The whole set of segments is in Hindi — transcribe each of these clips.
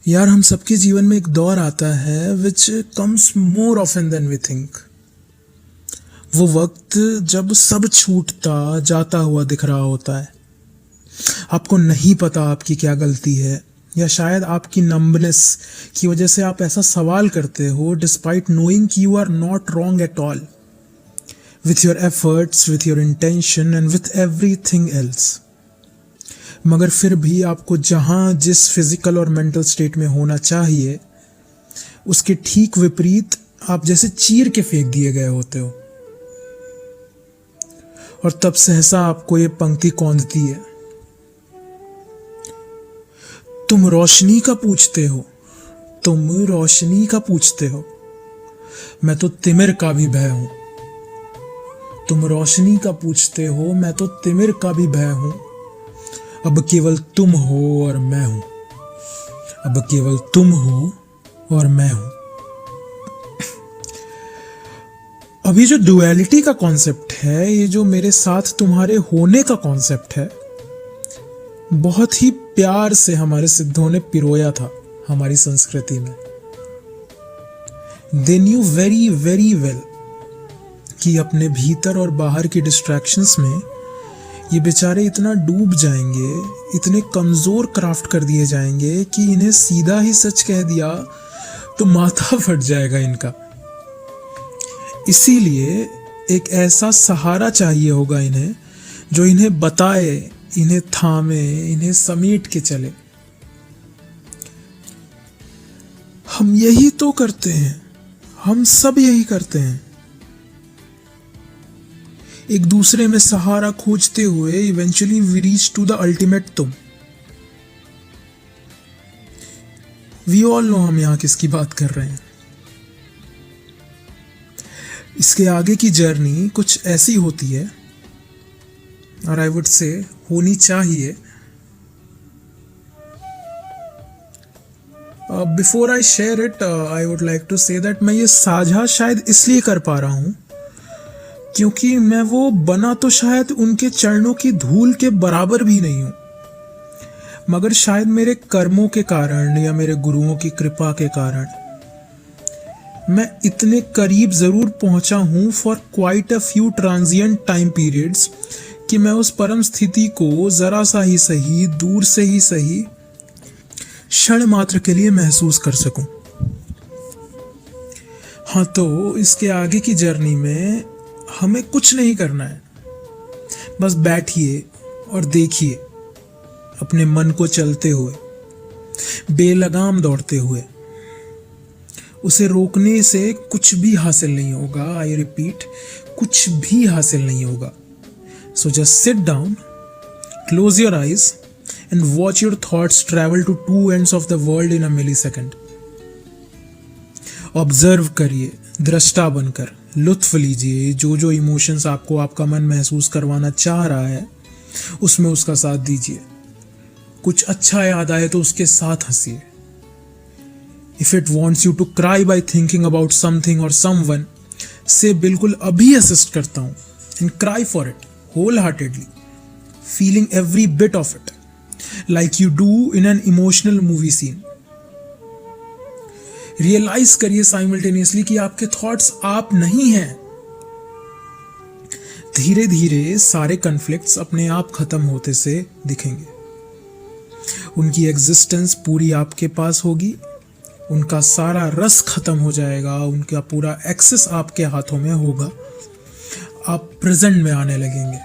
यार, हम सबके जीवन में एक दौर आता है which comes more often than we think. वो वक्त जब सब छूटता जाता हुआ दिख रहा होता है। आपको नहीं पता आपकी क्या गलती है, या शायद आपकी नंबनेस की वजह से आप ऐसा सवाल करते हो डिस्पाइट नोइंग कि you are not wrong at all, with your efforts, with your intention and with everything else. मगर फिर भी आपको जहां जिस फिजिकल और मेंटल स्टेट में होना चाहिए, उसके ठीक विपरीत आप जैसे चीर के फेंक दिए गए होते हो। और तब सहसा आपको ये पंक्ति कौंधती है, तुम रोशनी का पूछते हो, तुम रोशनी का पूछते हो, मैं तो तिमिर का भी भय हूं। तुम रोशनी का पूछते हो, मैं तो तिमिर का भी भय हूं। अब केवल तुम हो और मैं हूं, अब केवल तुम हो और मैं हूं। अभी जो डुअलिटी का कॉन्सेप्ट है, ये जो मेरे साथ तुम्हारे होने का कॉन्सेप्ट है, बहुत ही प्यार से हमारे सिद्धों ने पिरोया था हमारी संस्कृति में। They knew very very well कि अपने भीतर और बाहर की डिस्ट्रैक्शंस में ये बेचारे इतना डूब जाएंगे, इतने कमजोर क्राफ्ट कर दिए जाएंगे कि इन्हें सीधा ही सच कह दिया तो माथा फट जाएगा इनका। इसीलिए एक ऐसा सहारा चाहिए होगा इन्हें, जो इन्हें बताए, इन्हें थामे, इन्हें समेट के चले। हम यही तो करते हैं, हम सब यही करते हैं, एक दूसरे में सहारा खोजते हुए eventually we reach to the ultimate तुम। वी ऑल नो हम यहां किसकी बात कर रहे हैं। इसके आगे की जर्नी कुछ ऐसी होती है, और आई वुड से होनी चाहिए। Before I share it, I would like to say that मैं ये साझा शायद इसलिए कर पा रहा हूं क्योंकि मैं वो बना तो शायद उनके चरणों की धूल के बराबर भी नहीं हूं, मगर शायद मेरे कर्मों के कारण या मेरे गुरुओं की कृपा के कारण मैं इतने करीब जरूर पहुंचा हूं for quite a few transient time periods कि मैं उस परम स्थिति को जरा सा ही सही, दूर से ही सही, क्षण मात्र के लिए महसूस कर सकूं। हाँ, तो इसके आगे की जर्नी में हमें कुछ नहीं करना है, बस बैठिए और देखिए अपने मन को चलते हुए, बेलगाम दौड़ते हुए। उसे रोकने से कुछ भी हासिल नहीं होगा। आई रिपीट, कुछ भी हासिल नहीं होगा। So just sit down, close your eyes and watch your thoughts travel to two ends of the world in a millisecond. Observe करिए, दृष्टा बनकर लुत्फ लीजिए। जो जो इमोशंस आपको आपका मन महसूस करवाना चाह रहा है, उसमें उसका साथ दीजिए। कुछ अच्छा याद आए तो उसके साथ हंसिए। If it wants you to cry by thinking about something और समवन, से बिल्कुल अभी असिस्ट करता हूं, and cry for it wholeheartedly, feeling every bit of it like you do in an emotional movie scene. Realise करिए साइमल्टेनियसली कि आपके थॉट्स आप नहीं हैं। धीरे धीरे सारे कन्फ्लिक्ट्स अपने आप खत्म होते से दिखेंगे। उनकी एग्जिस्टेंस पूरी आपके पास होगी, उनका सारा रस खत्म हो जाएगा, उनका पूरा एक्सेस आपके हाथों में होगा। आप प्रेजेंट में आने लगेंगे,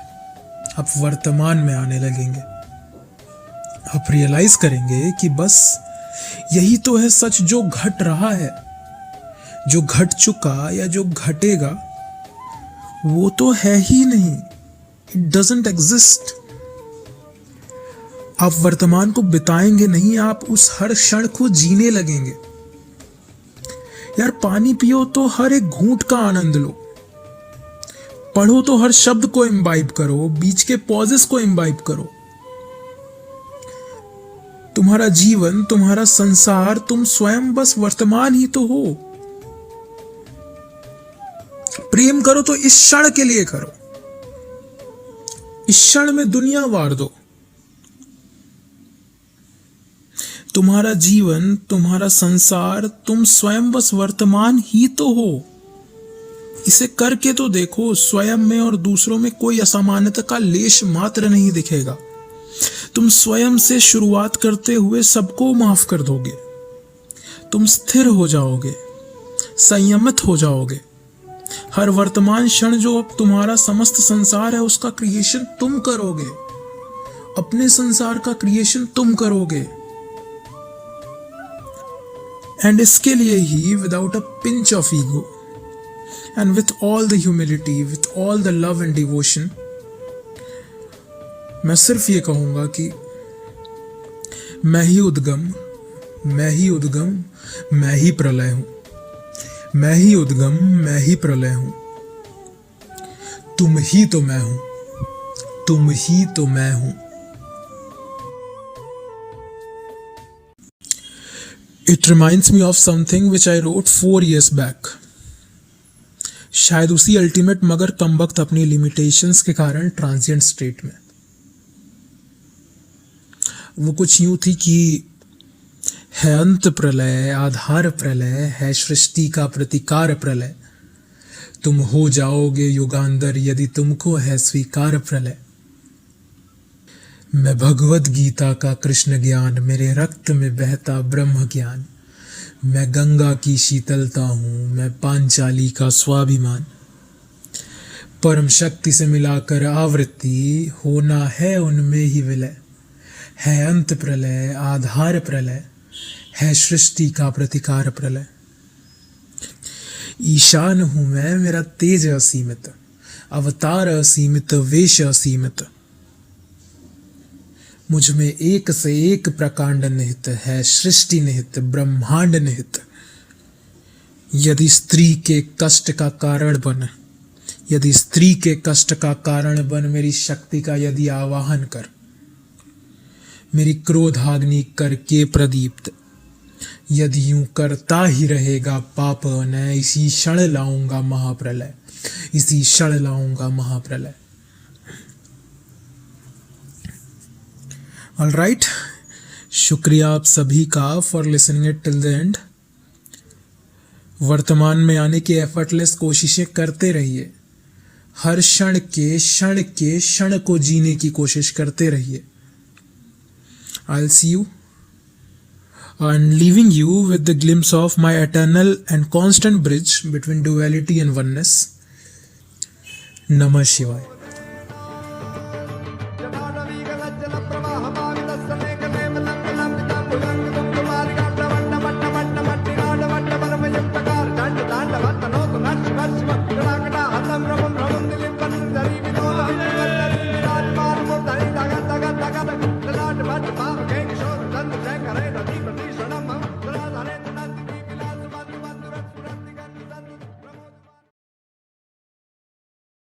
आप वर्तमान में आने लगेंगे। आप रियलाइज करेंगे कि बस यही तो है सच। जो घट रहा है, जो घट चुका या जो घटेगा, वो तो है ही नहीं, इट डजंट एग्जिस्ट। आप वर्तमान को बिताएंगे नहीं, आप उस हर क्षण को जीने लगेंगे। यार, पानी पियो तो हर एक घूंट का आनंद लो, पढ़ो तो हर शब्द को इम्बाइब करो, बीच के पॉजेस को इम्बाइब करो। तुम्हारा जीवन, तुम्हारा संसार, तुम स्वयं बस वर्तमान ही तो हो। प्रेम करो तो इस क्षण के लिए करो, इस क्षण में दुनिया वार दो। तुम्हारा जीवन, तुम्हारा संसार, तुम स्वयं बस वर्तमान ही तो हो। इसे करके तो देखो, स्वयं में और दूसरों में कोई असामान्यता का लेश मात्र नहीं दिखेगा। तुम स्वयं से शुरुआत करते हुए सबको माफ कर दोगे। तुम स्थिर हो जाओगे, संयमित हो जाओगे। हर वर्तमान क्षण जो अब तुम्हारा समस्त संसार है, उसका क्रिएशन तुम करोगे। अपने संसार का क्रिएशन तुम करोगे। एंड इसके लिए ही without a pinch of ego and with all the humility, with all the love and devotion, मैं सिर्फ ये कहूंगा कि मैं ही उद्गम, मैं ही उद्गम, मैं ही प्रलय हूं। मैं ही उद्गम, मैं ही प्रलय हूं। तुम ही तो मैं हूं, तुम ही तो मैं हूं। It reminds me of something which I wrote 4 years back. शायद उसी अल्टीमेट मगर कमबख्त अपनी लिमिटेशंस के कारण ट्रांजिएंट स्टेट में। वो कुछ यूं थी कि है अंत प्रलय, आधार प्रलय, है सृष्टि का प्रतिकार प्रलय। तुम हो जाओगे युगांतर यदि तुमको है स्वीकार प्रलय। मैं भगवत गीता का कृष्ण ज्ञान, मेरे रक्त में बहता ब्रह्म ज्ञान। मैं गंगा की शीतलता हूँ, मैं पांचाली का स्वाभिमान। परम शक्ति से मिलाकर आवृत्ति, होना है उनमें ही विलय। है अंत प्रलय, आधार प्रलय, है सृष्टि का प्रतिकार प्रलय। ईशान हूं मैं, मेरा तेज असीमित, अवतार असीमित, वेश असीमित। मुझ में एक से एक प्रकांड निहित है, सृष्टि निहित, ब्रह्मांड निहित। यदि स्त्री के कष्ट का कारण बन, यदि स्त्री के कष्ट का कारण बन, मेरी शक्ति का यदि आवाहन कर। मेरी क्रोधाग्नि करके प्रदीप्त, यदि यूं करता ही रहेगा पाप, न इसी क्षण लाऊंगा महाप्रलय, इसी क्षण लाऊंगा महाप्रलय। ऑलराइट, शुक्रिया आप सभी का for listening it till the end. वर्तमान में आने की एफर्टलेस कोशिशें करते रहिए। हर क्षण के क्षण को जीने की कोशिश करते रहिए। I'll see you and leaving you with the glimpse of my eternal and constant bridge between duality and oneness. Namah Shivaya.